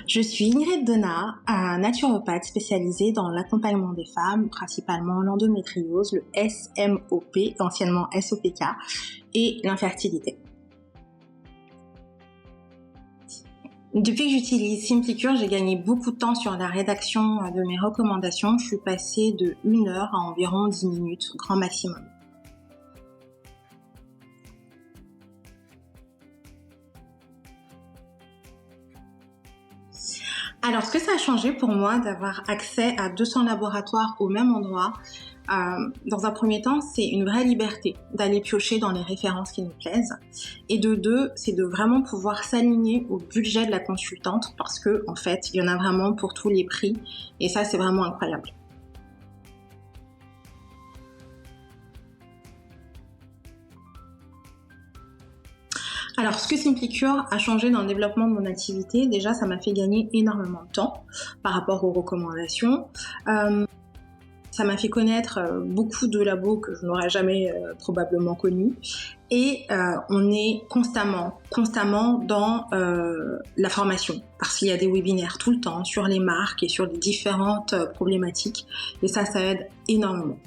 Je suis Ingrid Donat, naturopathe spécialisée dans l'accompagnement des femmes, principalement l'endométriose, le SMOP, anciennement SOPK, et l'infertilité. Depuis que j'utilise SimplyCure, j'ai gagné beaucoup de temps sur la rédaction de mes recommandations. Je suis passée de 1 heure à environ 10 minutes, grand maximum. Alors, ce que ça a changé pour moi d'avoir accès à 200 laboratoires au même endroit, dans un premier temps, c'est une vraie liberté d'aller piocher dans les références qui nous plaisent. Et de deux, c'est de vraiment pouvoir s'aligner au budget de la consultante parce que, en fait, il y en a vraiment pour tous les prix. Et ça, c'est vraiment incroyable. Alors, ce que SimplyCure a changé dans le développement de mon activité, déjà, ça m'a fait gagner énormément de temps par rapport aux recommandations. Ça m'a fait connaître beaucoup de labos que je n'aurais jamais probablement connus. Et on est constamment dans la formation, parce qu'il y a des webinaires tout le temps sur les marques et sur les différentes problématiques. Et ça aide énormément.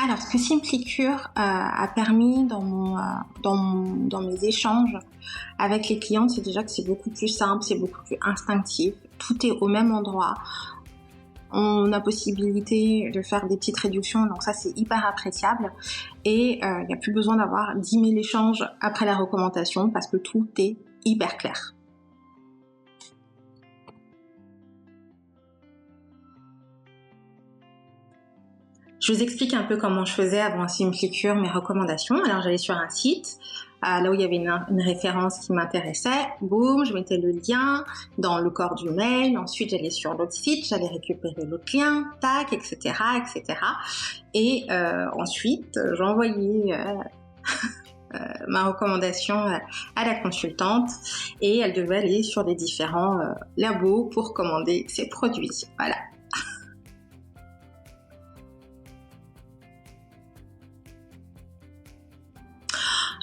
Alors, ce que SimplyCure a permis dans mes échanges avec les clientes, c'est déjà que c'est beaucoup plus simple, c'est beaucoup plus instinctif. Tout est au même endroit. On a possibilité de faire des petites réductions, donc ça c'est hyper appréciable. Et il n'y a plus besoin d'avoir 10 000 échanges après la recommandation parce que tout est hyper clair. Je vous explique un peu comment je faisais avant SimplyCure, mes recommandations. Alors j'allais sur un site, là où il y avait une référence qui m'intéressait, boum, je mettais le lien dans le corps du mail, ensuite j'allais sur l'autre site, j'allais récupérer l'autre lien, tac, etc. Et ensuite j'envoyais ma recommandation à la consultante et elle devait aller sur les différents labos pour commander ses produits. Voilà.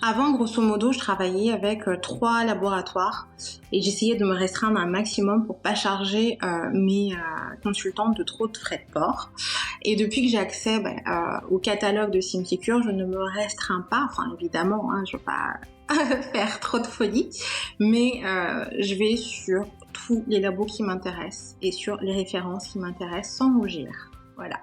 Avant, grosso modo, je travaillais avec 3 laboratoires et j'essayais de me restreindre un maximum pour pas charger mes consultantes de trop de frais de port. Et depuis que j'ai accès au catalogue de SimplyCure, je ne me restreins pas. Enfin, évidemment, je veux pas faire trop de folie, mais je vais sur tous les labos qui m'intéressent et sur les références qui m'intéressent sans rougir. Voilà.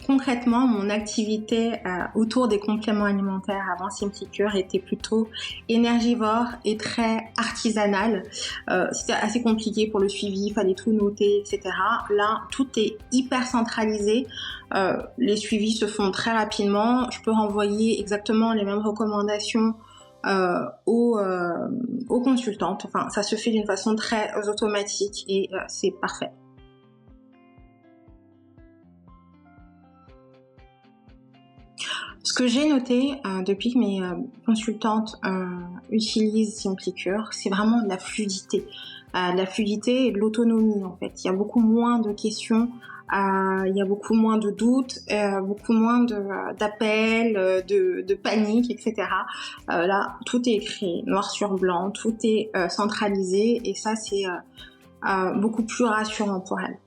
Concrètement, mon activité autour des compléments alimentaires avant SimplyCure était plutôt énergivore et très artisanale. C'était assez compliqué pour le suivi, il fallait tout noter, etc. Là, tout est hyper centralisé. Les suivis se font très rapidement. Je peux renvoyer exactement les mêmes recommandations aux consultantes. Enfin, ça se fait d'une façon très automatique et c'est parfait. Ce que j'ai noté depuis que mes consultantes utilisent SimplyCure, c'est vraiment de la fluidité. La fluidité et de l'autonomie en fait. Il y a beaucoup moins de questions, il y a beaucoup moins de doutes, beaucoup moins d'appels, de panique, etc. Là, tout est écrit noir sur blanc, tout est centralisé et ça c'est beaucoup plus rassurant pour elles.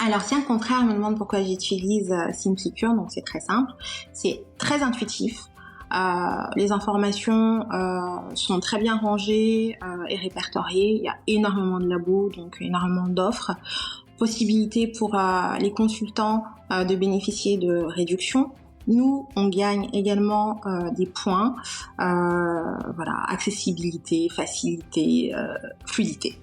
Alors si un contraire me demande pourquoi j'utilise SimplyCure, donc c'est très simple, c'est très intuitif, les informations sont très bien rangées et répertoriées, il y a énormément de labos, donc énormément d'offres, possibilité pour les consultants de bénéficier de réductions. Nous, on gagne également des points, voilà, accessibilité, facilité, fluidité.